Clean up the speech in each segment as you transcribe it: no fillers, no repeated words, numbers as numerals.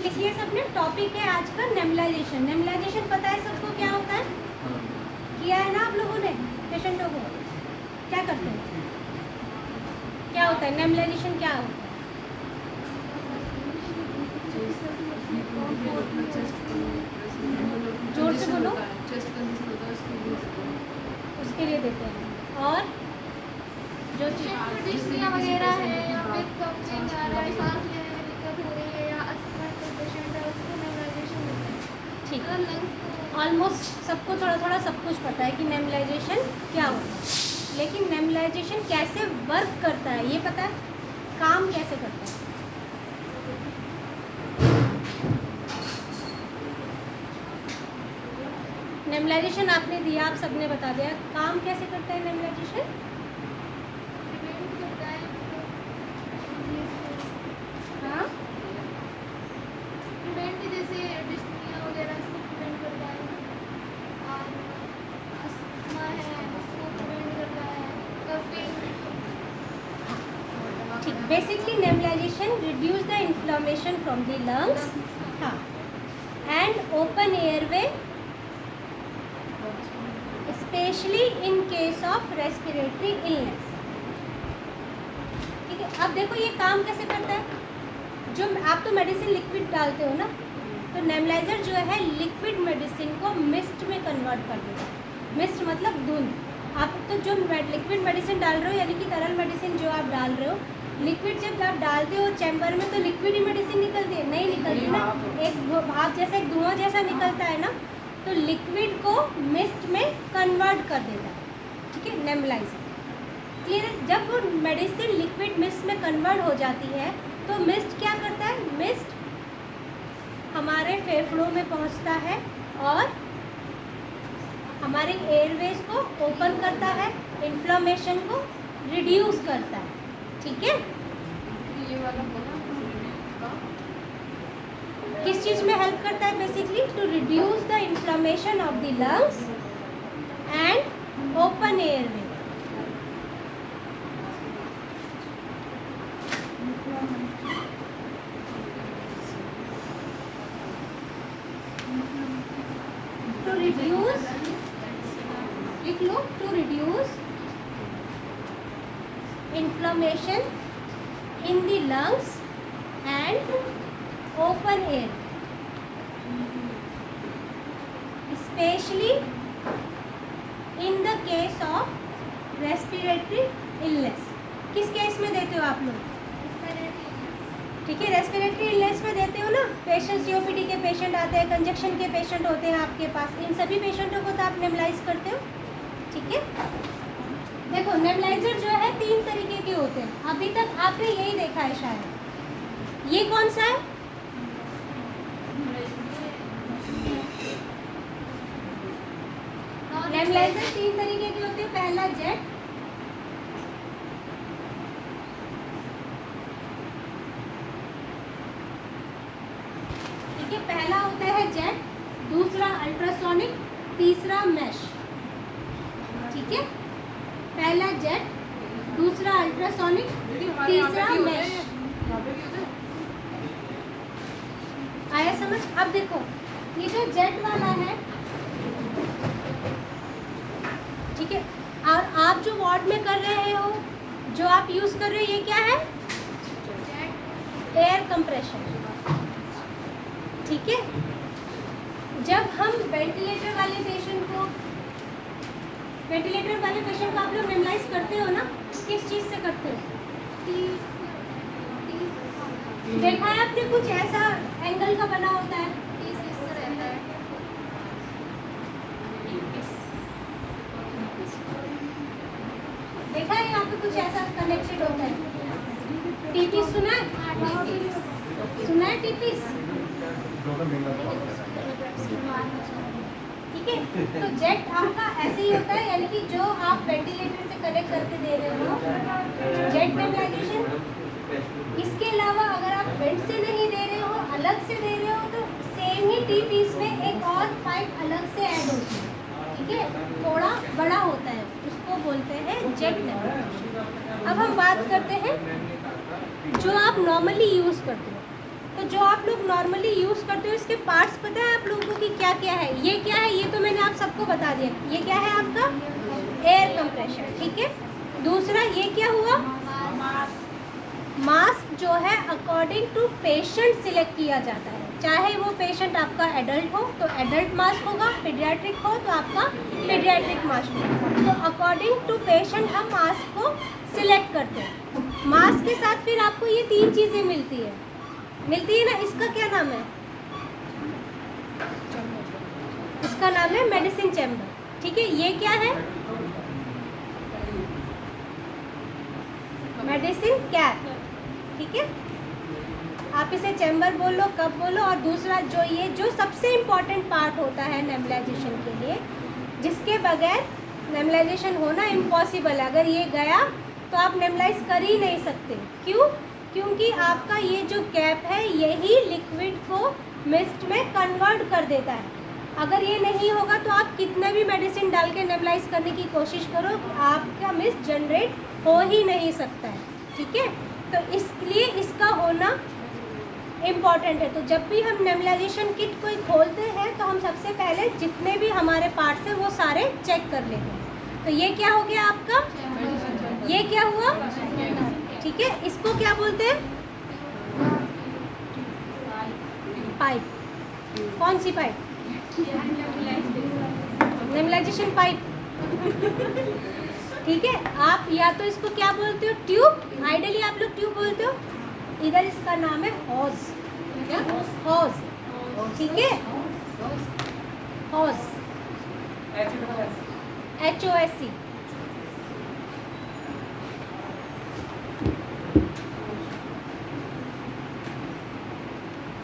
लिखिए सबने, टॉपिक है आज का नेबुलाइजेशन। नेबुलाइजेशन पता है सबको क्या होता है? किया है ना आप लोगों ने पेशेंटों को? क्या करते हैं, क्या होता है नेबुलाइजेशन, क्या होता है? जोर से बोलो। उसके लिए देते हैं। और जो डिस्निया वगैरह है या फिर कब्जिंग आ रहा है, सांस लेने में दिक्कत हो रही है या अस्थमा का पेशेंट है, उसको नेबुलाइजेशन होता है। ठीक है, लंग्स को ऑलमोस्ट सबको थोड़ा थोड़ा सब कुछ पता है कि नेबुलाइजेशन क्या होता है, लेकिन नेबुलाइजेशन कैसे वर्क करता है ये पता है? काम कैसे करता है? नेबुलाइजेशन आपने दिया, आप सबने बता दिया, काम कैसे करता है नेबुलाइजेशन? प्रिवेंट करता है, हाँ, प्रिवेंट जैसे डिस्निया वगैरह इसको प्रिवेंट करता है, और अस्थमा है उसको प्रिवेंट करता है, कफिंग। ठीक। Basically nebulization reduce the inflammation from the lungs, हाँ, and open airway, especially in case of respiratory illness. ठीक है, अब देखो ये काम कैसे करता है। जो आप तो मेडिसिन लिक्विड डालते हो ना, तो नेबुलाइजर जो है लिक्विड मेडिसिन को मिस्ट में कन्वर्ट कर देता है। मिस्ट मतलब धुंध। आप तो जो लिक्विड मेडिसिन डाल रहे हो, यानी कि तरल मेडिसिन जो आप डाल रहे हो, लिक्विड जब आप डालते हो चैम्बर में तो लिक्विड ही मेडिसिन निकलती है, नहीं निकलती ना, एक भाप जैसा, एक धुआं जैसा निकलता है ना, तो लिक्विड को मिस्ट में कन्वर्ट कर देता है। ठीक है, नेबुलाइजर। क्लियर है? जब वो मेडिसिन लिक्विड मिस्ट में कन्वर्ट हो जाती है तो मिस्ट क्या करता है? मिस्ट हमारे फेफड़ों में पहुंचता है और हमारे एयरवेज को ओपन करता है, इन्फ्लेमेशन को रिड्यूस करता है। ठीक है, ये वाला किस चीज़ में हेल्प करता है? Basically to reduce the inflammation of the lungs and open airway. To reduce, लिख लो, to reduce inflammation in the lungs and open air, especially in the case of respiratory illness. किस केस में देते हो आप लोग? ठीक है, रेस्पिरेटरी इलनेस में देते हो ना। पेशेंट सीओपीडी के पेशेंट आते हैं, कंजक्शन के पेशेंट होते हैं आपके पास, इन सभी पेशेंटों को तो आप नेबुलाइज करते हो। ठीक है, देखो नेबुलाइजर जो है 3 तरीके के होते हैं। अभी तक आपने यही देखा है शायद। ये कौन सा है? नेबुलाइजर 3 तरीके के होते हैं। पहला जेट, ठीक है, पहला होता है जेट, दूसरा अल्ट्रासोनिक, तीसरा मैश। ठीक है, पहला जेट, दूसरा अल्ट्रासोनिक, तीसरा मैश। आया समझ? अब देखो ये जो जेट वाला है, ठीक है, और आप जो वार्ड में कर रहे हो, जो आप यूज कर रहे हो, ये क्या है? Air compression. ठीक है, जब हम वेंटिलेटर वाले पेशेंट को आप लोग नेबुलाइज करते हो ना, किस चीज़ से करते हो? देखा है आपने, कुछ ऐसा एंगल का बना होता है, देखा है यहाँ पे कुछ ऐसा कनेक्टेड होता है। टीपीस सुना है? सुना है टीपीस? ठीक है, तो जेट आपका ऐसे ही होता है, यानी कि जो आप वेंटिलेटर से कनेक्ट करके दे रहे हो, जेट नेबुलाइजेशन। इसके अलावा अगर आप वेंट से नहीं दे रहे हो, अलग से दे रहे हो, तो सेम ही टी पीस में एक और पाइप अलग से ऐड होती है। ठीक है, थोड़ा बड़ा होता है, उसको बोलते हैं जेट नेबुलाइजेशन। अब हम बात करते हैं जो आप नॉर्मली यूज़ करते हो। तो जो आप लोग नॉर्मली यूज़ करते हो इसके पार्ट्स पता है आप लोगों को कि क्या क्या है? ये क्या है? ये तो मैंने आप सबको बता दिया। ये क्या है आपका? एयर कंप्रेशर, ठीक है। दूसरा ये क्या हुआ? मास्क जो है अकॉर्डिंग टू पेशेंट सिलेक्ट किया जाता है। चाहे वो पेशेंट आपका एडल्ट हो तो एडल्ट मास्क होगा, पीडियाट्रिक हो तो आपका पीडियाट्रिक मास्क होगा। तो अकॉर्डिंग टू पेशेंट हम मास्क को सिलेक्ट करते हैं। मास्क के साथ फिर आपको ये 3 चीज़ें मिलती है ना। इसका क्या नाम है? इसका नाम है मेडिसिन चैम्बर, ठीक है। ये क्या है? मेडिसिन कैप, ठीक है। आप इसे चैम्बर बोलो, कप बोलो। और दूसरा जो सबसे इम्पॉर्टेंट पार्ट होता है नेबुलाइजेशन के लिए, जिसके बगैर नेबुलाइजेशन होना इम्पॉसिबल है। अगर ये गया तो आप नेबुलाइज कर ही नहीं सकते। क्यों? क्योंकि आपका ये जो कैप है यही लिक्विड को मिस्ट में कन्वर्ट कर देता है। अगर ये नहीं होगा तो आप कितना भी मेडिसिन डाल के नेबुलाइज करने की कोशिश करो, आपका मिस्ट जनरेट हो ही नहीं सकता है, ठीक है। तो इसलिए इसका होना इम्पॉर्टेंट है। तो जब भी हम नेबुलाइजेशन किट कोई खोलते हैं तो हम सबसे पहले जितने भी हमारे पार्ट्स हैं वो सारे चेक कर लेते हैं। तो ये क्या हो गया आपका? ये क्या हुआ? ठीक है। इसको क्या बोलते हैं? पाइप। कौन सी पाइप? नेबुलाइजेशन पाइप, ठीक है। आप या तो इसको क्या बोलते हो? ट्यूब। आइडियली आप लोग ट्यूब बोलते हो। इधर इसका नाम है हॉज। क्या? हॉज, ठीक है। हॉज, HOSC।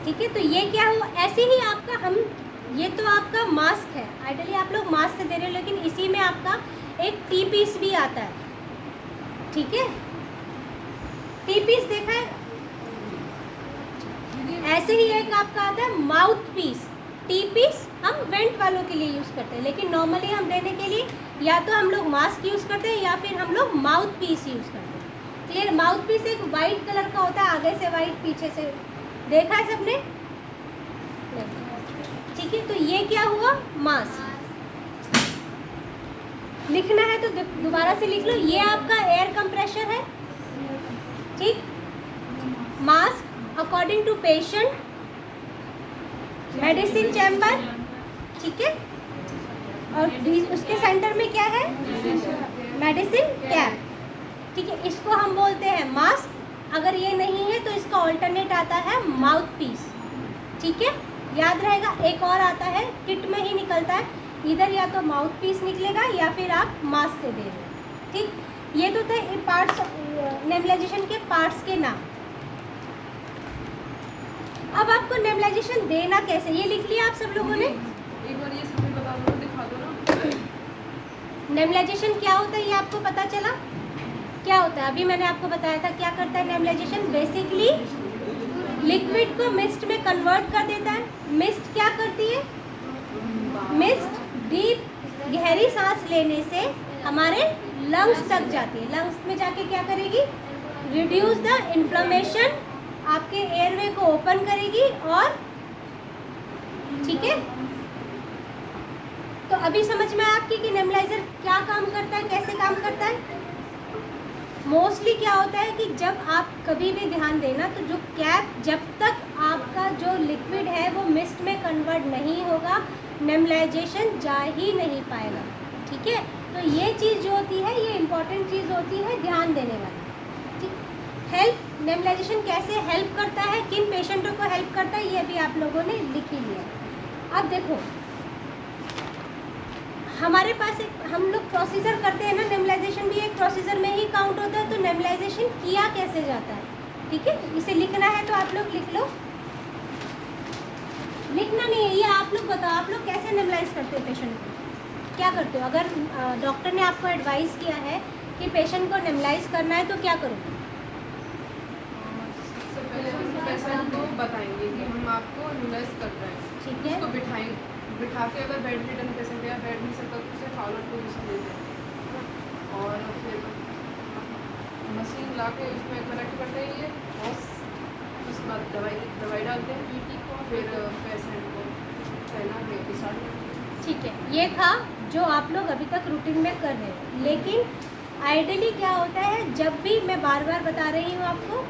ठीक है। तो ये क्या हुआ? ऐसे ही आपका ये तो आपका मास्क है। आइडियली आप लोग मास्क से दे रहे हो, लेकिन इसी में आपका एक टी पीस भी आता है, ठीक है। टी पीस देखा है? ऐसे ही एक आपका आता है माउथ पीस। टी पीस हम वेंट वालों के लिए यूज़ करते हैं, लेकिन नॉर्मली हम देने के लिए या तो हम लोग मास्क यूज़ करते हैं या फिर हम लोग माउथ पीस यूज़ करते हैं। क्लियर? माउथ पीस एक वाइट कलर का होता है, आगे से वाइट, पीछे से। देखा है सबने? ठीक है। तो ये क्या हुआ? मास्क। लिखना है तो दोबारा से लिख लो। ये आपका एयर कंप्रेशर है, ठीक। Mask according to patient, medicine chamber, ठीक है। और उसके सेंटर में क्या है? मेडिसिन कैप, ठीक है। इसको हम बोलते हैं मास्क। अगर ये नहीं है तो इसका ऑल्टरनेट आता है माउथ पीस, ठीक है। याद रहेगा। एक और आता है, किट में ही निकलता है, इधर या तो माउथ पीस निकलेगा या फिर आप मास्क से दे रहे, ठीक। ये तो थे पार्ट्स, नेबुलाइजेशन के पार्ट्स के नाम। अब आपको नेबुलाइजेशन देना कैसे, ये लिख लिया आप सब लोगों ने? एक बार ये सब बता दो, दिखा दो ना। नेबुलाइजेशन क्या होता है ये आपको पता चला? क्या होता है? अभी मैंने आपको बताया था क्या करता है नेबुलाइजेशन। बेसिकली लिक्विड को मिस्ट में कन्वर्ट कर देता है। मिस्ट क्या करती है? मिस्ट डीप गहरी सांस लेने से हमारे लंग्स तक जाती है। लंग्स में जाके क्या करेगी? रिड्यूस द इन्फ्लेमेशन, आपके एयरवे को ओपन करेगी। और ठीक है, तो अभी समझ में आपकी कि नेबुलाइजर क्या काम करता है, कैसे काम करता है। मोस्टली क्या होता है कि जब आप कभी भी ध्यान देना तो जो कैप, जब तक आपका जो लिक्विड है वो मिस्ट में कन्वर्ट नहीं होगा, नेबुलाइजेशन जा ही नहीं पाएगा, ठीक है। तो ये चीज़ जो होती है ये इम्पॉर्टेंट चीज़ होती है, ध्यान देने वाली, ठीक। हेल्प, नेबुलाइजेशन कैसे हेल्प करता है, किन पेशेंटों को हेल्प करता है, ये भी आप लोगों ने लिख ही लिया। अब देखो हमारे पास एक, हम लोग प्रोसीजर करते हैं ना, नेबुलाइजेशन भी एक प्रोसीजर में ही काउंट होता है। तो नेबुलाइजेशन किया कैसे जाता है, ठीक है। इसे लिखना है तो आप लोग लिख लो। लिखना नहीं है, ये आप लोग बताओ, आप लोग कैसे नेबुलाइज करते हो पेशेंट को, क्या करते हो? अगर डॉक्टर ने आपको एडवाइस किया है कि पेशेंट को नेबुलाइज करना है तो क्या करोगे? सबसे पहले हम पेशेंट को बताएंगे कि हम आपको नेबुलाइज कर रहे हैं, ठीक है। उसको बिठा के, अगर बेड रिटर्न पेशेंट या बैठ नहीं सकता तो उसे फॉरवर्ड पोजीशन देते हैं और फिर मशीन ला के उसमें कनेक्ट करते हैं। ये उसके बाद दवाई डालते हैं, फिर पेशेंट को पहना स्टार्ट। ठीक है, ये था जो आप लोग अभी तक रूटीन में कर रहे हैं। लेकिन आइडियली क्या होता है, जब भी मैं बार बार बता रही हूँ आपको,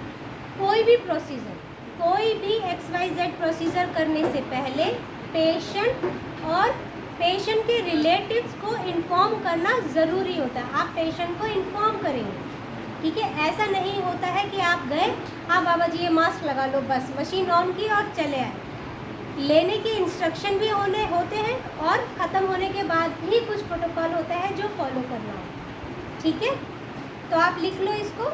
कोई भी प्रोसीजर, कोई भी XYZ प्रोसीजर करने से पहले पेशेंट और पेशेंट के रिलेटिव्स को इन्फॉर्म करना ज़रूरी होता है। आप पेशेंट को इन्फॉर्म करेंगे, ठीक है। ऐसा नहीं होता है कि आप गए, हाँ बाबा जी ये मास्क लगा लो, बस मशीन ऑन की और चले आए। लेने के इंस्ट्रक्शन भी होते हैं और ख़त्म होने के बाद भी कुछ प्रोटोकॉल होता है जो फॉलो करना हो, ठीक है। तो आप लिख लो इसको।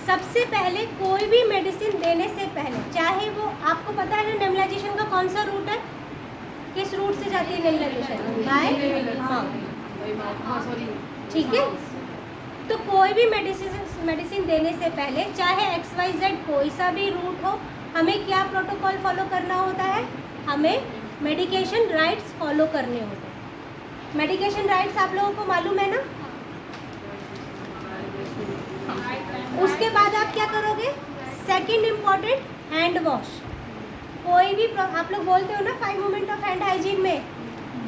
सबसे पहले कोई भी मेडिसिन देने से पहले, चाहे वो आपको पता है ना नेबुलाइजेशन का कौन सा रूट है, किस रूट से जाती है नेबुलाइजेशन? बाय माउथ, ठीक है। तो कोई भी मेडिसिन देने से पहले, चाहे XYZ कोई सा भी रूट हो, हमें क्या प्रोटोकॉल फॉलो करना होता है? हमें मेडिकेशन राइट्स फॉलो करने होते हैं। मेडिकेशन राइट्स आप लोगों को मालूम है ना? उसके बाद आप क्या करोगे? Second important, hand wash. कोई भी आप लोग बोलते हो ना 5 मोमेंट ऑफ हैंड हाइजीन में,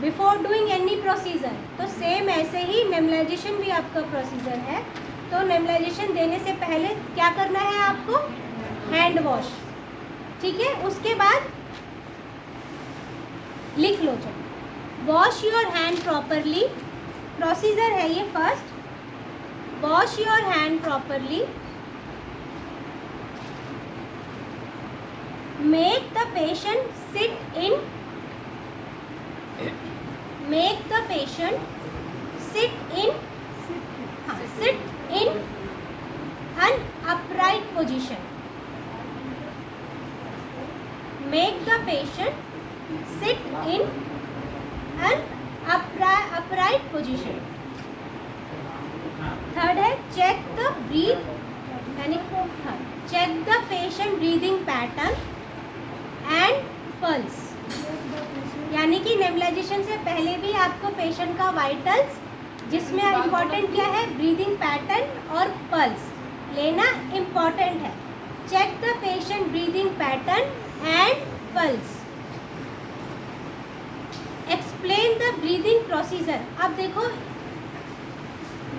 बिफोर डूइंग एनी प्रोसीजर, तो सेम ऐसे ही नेबुलाइजेशन भी आपका प्रोसीजर है। तो नेबुलाइजेशन देने से पहले क्या करना है आपको? हैंड वॉश, ठीक है। उसके बाद लिख लो, चलो, wash your hand properly. Procedure है ये first, wash your hand properly, make the patient sit in, make the patient sit in an upright position. Make the patient sit in an upright position. Third है check the patient breathing pattern and pulse. यानी कि nebulisation से पहले भी आपको patient का vitals, जिसमें important क्या है? ब्रीदिंग पैटर्न और पल्स लेना इम्पॉर्टेंट है। Check the patient breathing pattern and pulse. Explain the breathing procedure. अब देखो,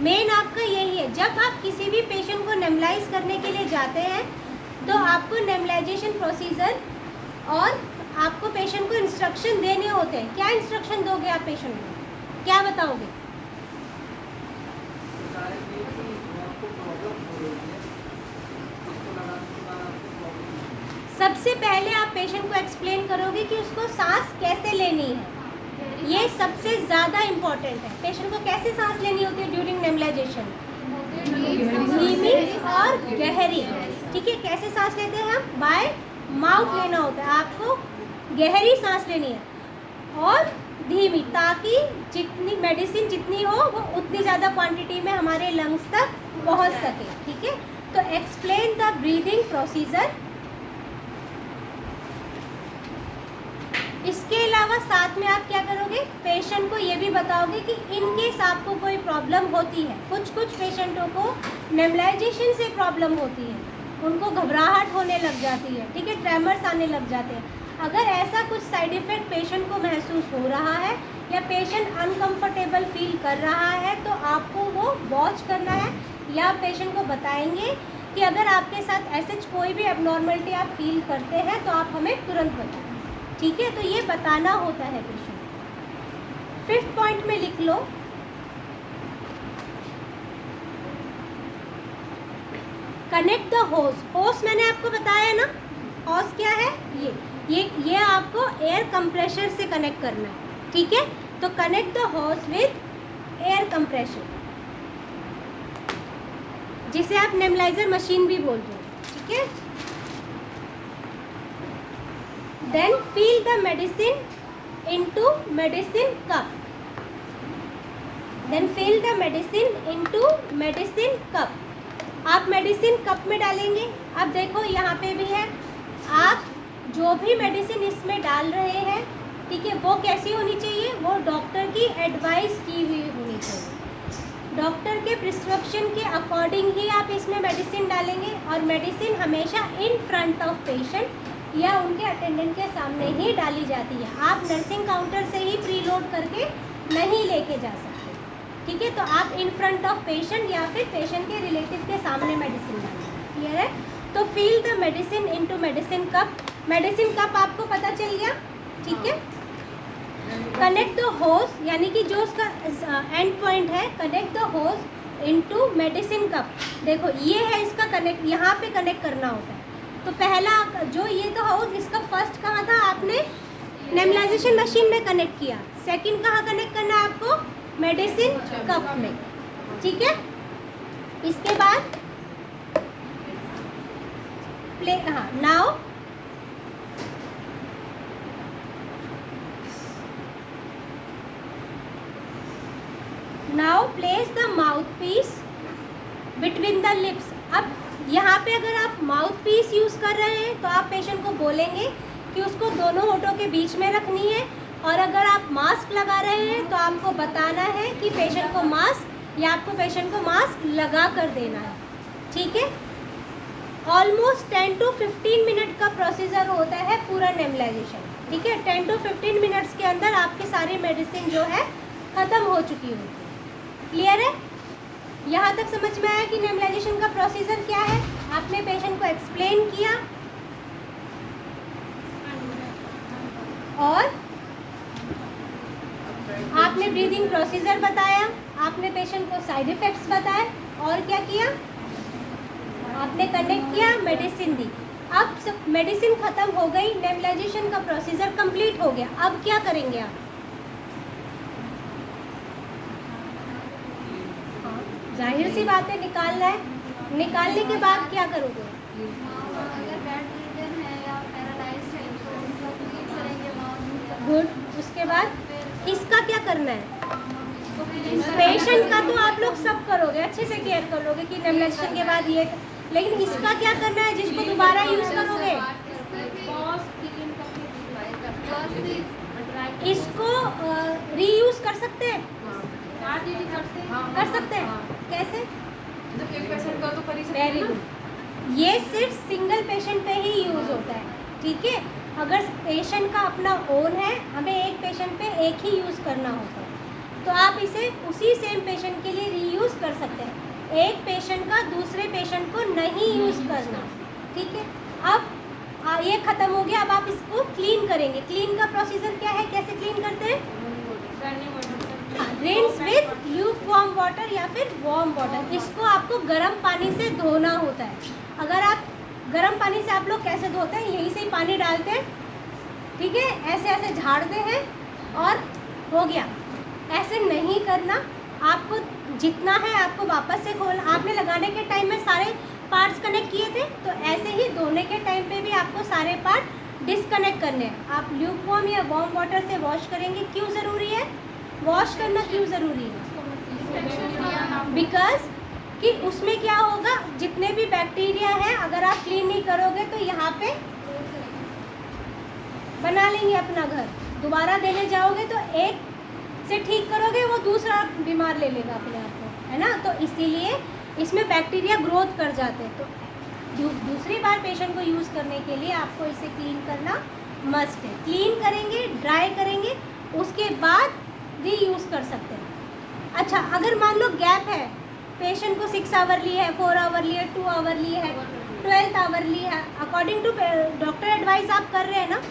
मेन आपका यही है, जब आप किसी भी पेशेंट को नेबुलाइज करने के लिए जाते हैं तो आपको नेबुलाइजेशन प्रोसीजर और आपको पेशेंट को इंस्ट्रक्शन देने होते हैं। क्या इंस्ट्रक्शन दोगे आप पेशेंट को? क्या बताओगे? सबसे पहले आप पेशेंट को एक्सप्लेन करोगे कि उसको सांस कैसे लेनी है। ये सबसे ज़्यादा इम्पॉर्टेंट है। पेशेंट को कैसे सांस लेनी होती है ड्यूरिंग नेबुलाइजेशन? धीमी और गहरी, ठीक है। कैसे सांस लेते हैं हम? बाय माउथ लेना होता है। आपको गहरी सांस लेनी है और धीमी, ताकि जितनी मेडिसिन जितनी हो वो उतनी ज़्यादा क्वांटिटी में हमारे लंग्स तक पहुंच सके, ठीक है। तो एक्सप्लेन द ब्रीदिंग प्रोसीजर। इसके अलावा साथ में आप क्या करोगे? पेशेंट को ये भी बताओगे कि इन केस आपको कोई प्रॉब्लम होती है, कुछ पेशेंटों को नेबुलाइजेशन से प्रॉब्लम होती है, उनको घबराहट होने लग जाती है, ठीक है, ट्रेमर्स आने लग जाते हैं। अगर ऐसा कुछ साइड इफ़ेक्ट पेशेंट को महसूस हो रहा है या पेशेंट अनकंफर्टेबल फील कर रहा है, तो आपको वो वॉच करना है या पेशेंट को बताएंगे कि अगर आपके साथ ऐसे कोई भी एबनॉर्मलिटी आप फील करते हैं तो आप हमें तुरंत बताएं, ठीक है। तो ये बताना होता है पेशेंट। 5th पॉइंट में लिख लो, कनेक्ट द होस। होस मैंने आपको बताया ना, होस क्या है? ये आपको एयर कंप्रेशर से कनेक्ट करना है, ठीक है। तो connect the hose with air compressor, जिसे आप नेबुलाइजर मशीन भी बोलते हो, ठीक है। Then fill the medicine into medicine cup. Then fill the medicine into medicine cup. आप मेडिसिन कप में डालेंगे। अब देखो यहाँ पे भी है, आप जो भी मेडिसिन इसमें डाल रहे हैं, ठीक है, वो कैसी होनी चाहिए? वो डॉक्टर की एडवाइस की हुई होनी चाहिए। डॉक्टर के प्रिस्क्रिप्शन के अकॉर्डिंग ही आप इसमें मेडिसिन डालेंगे, और मेडिसिन हमेशा इन फ्रंट ऑफ पेशेंट या उनके अटेंडेंट के सामने ही डाली जाती है। आप नर्सिंग काउंटर से ही प्री लोड करके नहीं लेके जा सकते, ठीक है। तो आप इन फ्रंट ऑफ पेशेंट या फिर पेशेंट के रिलेटिव के सामने मेडिसिन डालेंगे, क्लियर है। तो fill the medicine into medicine cup. Medicine cup आपको पता चल गया, ठीक है। कनेक्ट द होज, यानी कि जो उसका एंड पॉइंट है, connect the hose into medicine cup. देखो ये है इसका कनेक्ट, यहाँ पे कनेक्ट करना होता है। तो पहला जो ये तो होज, इसका फर्स्ट कहाँ था, आपने नेबुलाइजेशन मशीन में कनेक्ट किया। सेकंड कहाँ कनेक्ट करना है आपको, मेडिसिन कप में, ठीक है। इसके बाद प्ले, हाँ now now place the mouthpiece between the lips. अब यहाँ पे अगर आप माउथ पीस यूज़ कर रहे हैं तो आप पेशेंट को बोलेंगे कि उसको दोनों होठों के बीच में रखनी है, और अगर आप मास्क लगा रहे हैं तो आपको बताना है कि पेशेंट को मास्क, या आपको पेशेंट को मास्क लगा कर देना है, ठीक है। ऑलमोस्ट 10 to 15 मिनट का प्रोसीजर होता है पूरा नेबुलाइजेशन, ठीक है। 10 to 15 मिनट्स के अंदर आपकी सारी मेडिसिन जो है ख़त्म हो चुकी होती है, क्लियर है। यहाँ तक समझ में आया कि नेबुलाइजेशन का प्रोसीजर क्या है, आपने पेशेंट को एक्सप्लेन किया, और आपने ब्रीदिंग प्रोसीजर बताया, आपने पेशेंट को साइड इफ़ेक्ट्स बताए, और क्या किया, आपने कनेक्ट किया, मेडिसिन दी। अब सब मेडिसिन ख़त्म हो गई, नेबुलाइजेशन का प्रोसीजर कंप्लीट हो गया। अब क्या करेंगे आप, जाहिर सी बात है निकालना है। निकालने के बाद क्या करोगे, अगर बेड रिडन है या पैरालाइज्ड है तो उनका क्लीन करेंगे माउथ। गुड। उसके बाद इसका क्या करना है, पेशेंट का तो आप लोग सब करोगे, अच्छे से केयर करोगे कि नेबुलाइजेशन के बाद ये, लेकिन इसका क्या करना है जिसको दोबारा यूज़ करोगे, इसको रीयूज़ कर सकते हैं, कर सकते हैं, कैसे, जब एक पेशेंट का तो कर ही सकते वेरी हैं ना। गुड। ये सिर्फ सिंगल पेशेंट पे ही यूज़ होता है, ठीक है। अगर पेशेंट का अपना ओन है, हमें एक पेशेंट पे एक ही यूज़ करना होता है, तो आप इसे उसी सेम पेशेंट के लिए रीयूज़ कर सकते हैं। एक पेशेंट का दूसरे पेशेंट को नहीं यूज़ करना, ठीक है। अब ये ख़त्म हो गया, अब आप इसको क्लीन करेंगे। क्लीन का प्रोसीजर क्या है, कैसे क्लीन करते हैं, rinse with Luke warm water या फिर वार्म वाटर। इसको आपको गर्म पानी से धोना होता है। अगर आप गर्म पानी से, आप लोग कैसे धोते हैं, यहीं से ही पानी डालते हैं, ठीक है, ऐसे ऐसे झाड़ते हैं और हो गया। ऐसे नहीं करना, आपको जितना है आपको वापस से खोल, आपने लगाने के टाइम में सारे पार्ट्स कनेक्ट किए थे, तो ऐसे ही धोने के टाइम पे भी आपको सारे पार्ट डिसकनेक्ट करने हैं। आप ल्यूक वार्म या वार्म वाटर से वॉश करेंगे। क्यों ज़रूरी है वॉश करना, क्यों ज़रूरी है, बिकॉज कि उसमें क्या होगा, जितने भी बैक्टीरिया हैं, अगर आप क्लीन नहीं करोगे तो यहाँ पे बना लेंगे अपना घर। दोबारा देने जाओगे तो एक से ठीक करोगे, वो दूसरा बीमार ले लेगा अपने आप को, है ना। तो इसीलिए इसमें बैक्टीरिया ग्रोथ कर जाते हैं। तो दूसरी बार पेशेंट को यूज़ करने के लिए आपको इसे क्लीन करना मस्ट है। क्लीन करेंगे, ड्राई करेंगे, उसके बाद रीयूज़ कर सकते हैं। अच्छा, अगर मान लो गैप है, पेशेंट को 6 आवर ली है, 4 आवर ली है, 2 आवर ली है, 12th आवर ली है, अकॉर्डिंग टू डॉक्टर एडवाइस आप कर रहे हैं ना,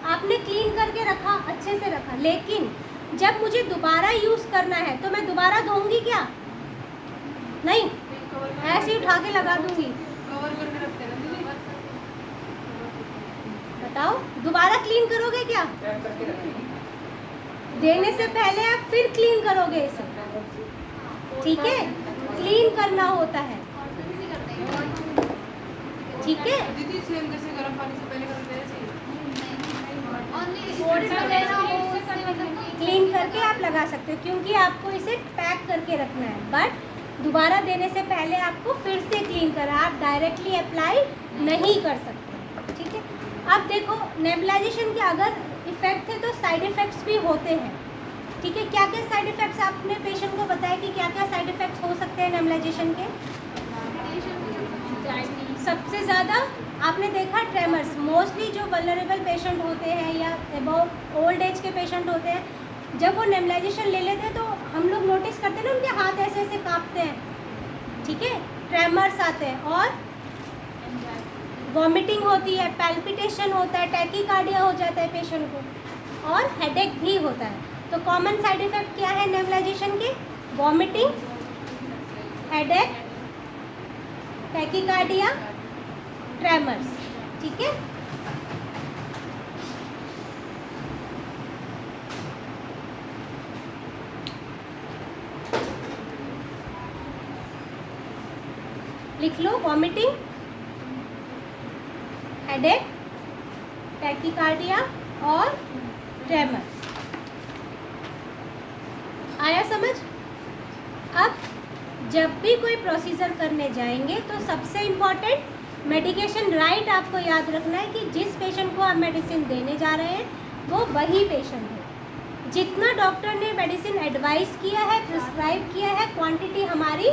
आपने क्लीन करके रखा, अच्छे से रखा, लेकिन जब मुझे दोबारा यूज़ करना है तो मैं दोबारा धोऊंगी क्या, नहीं, ऐसे ही उठा के लगा दूंगी। कवर करके रखते हैं ना, बताओ दोबारा क्लीन करोगे क्या, देने से पहले आप फिर क्लीन करोगे इसे, ठीक है, क्लीन करना होता है, ठीक है। दीदी सेम जैसे गर्म पानी से पहले करते हैं क्लीन करके आप लगा सकते हो, क्योंकि आपको इसे पैक करके रखना है, बट दोबारा देने से पहले आपको फिर से क्लीन करना, आप डायरेक्टली अप्लाई नहीं कर सकते, ठीक है। अब देखो नेबुलाइजेशन के अगर इफ़ेक्ट है तो साइड इफ़ेक्ट्स भी होते हैं, ठीक है, क्या क्या साइड इफ़ेक्ट्स आपने पेशेंट को बताया कि क्या क्या साइड इफ़ेक्ट्स हो सकते हैं नेबुलाइजेशन के? सबसे ज़्यादा आपने देखा ट्रेमर्स, मोस्टली जो वल्नरेबल पेशेंट होते हैं या अबाउट ओल्ड एज के पेशेंट होते हैं, जब वो नेबुलाइजेशन ले लेते हैं तो हम लोग नोटिस करते हैं ना उनके हाथ ऐसे ऐसे कांपते हैं, ठीक है, ट्रेमर्स आते हैं और वॉमिटिंग होती है, पैल्पिटेशन होता है, टैकीकार्डिया हो जाता है पेशेंट को और हेडेक भी होता है। तो कॉमन साइड इफ़ेक्ट क्या है नेबुलाइजेशन के? वॉमिटिंग, हेडेक, टैकीकार्डिया, ट्रेमर्स, ठीक है। लिख लो, वॉमिटिंग, हेडेक, टैकीकार्डिया और ट्रेमर। आया समझ? अब जब भी कोई प्रोसीजर करने जाएंगे तो सबसे इम्पॉर्टेंट मेडिकेशन राइट आपको याद रखना है कि जिस पेशेंट को आप मेडिसिन देने जा रहे हैं वो वही पेशेंट है। जितना डॉक्टर ने मेडिसिन एडवाइस किया है, प्रिस्क्राइब किया है, क्वांटिटी हमारी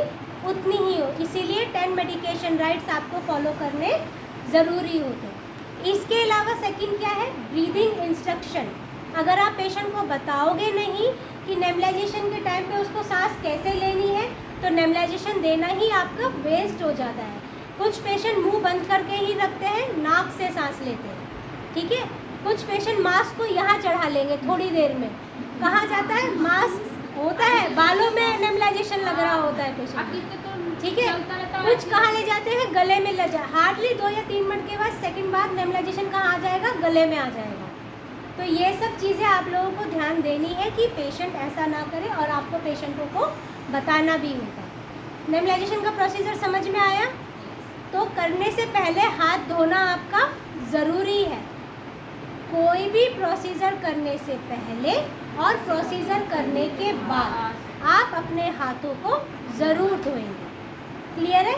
उतनी ही हो। इसीलिए 10 मेडिकेशन राइट्स आपको फॉलो करने ज़रूरी होते हैं। इसके अलावा सेकंड क्या है? Breathing instruction. अगर आप पेशेंट को बताओगे नहीं कि नेबुलाइजेशन के टाइम पे उसको सांस कैसे लेनी है तो नेबुलाइजेशन देना ही आपका वेस्ट हो जाता है। कुछ पेशेंट मुंह बंद करके ही रखते हैं, नाक से सांस लेते हैं, ठीक है। कुछ पेशेंट मास्क को यहाँ चढ़ा लेंगे थोड़ी देर में, कहाँ जाता है? मास्क होता है बालों में नेबुलाइजेशन लग रहा होता है पेशेंट, ठीक है। कुछ कहाँ ले जाते हैं? गले में ले जा, हार्डली 2 या 3 मिनट के बाद सेकंड बाद नेबुलाइजेशन कहाँ आ जाएगा? गले में आ जाएगा। तो ये सब चीज़ें आप लोगों को ध्यान देनी है कि पेशेंट ऐसा ना करे और आपको पेशेंटों को बताना भी होगा। नेबुलाइजेशन का प्रोसीजर समझ में आया? तो करने से पहले हाथ धोना आपका ज़रूरी है। कोई भी प्रोसीजर करने से पहले और प्रोसीजर करने के बाद आप अपने हाथों को ज़रूर धोएंगे। क्लियर है?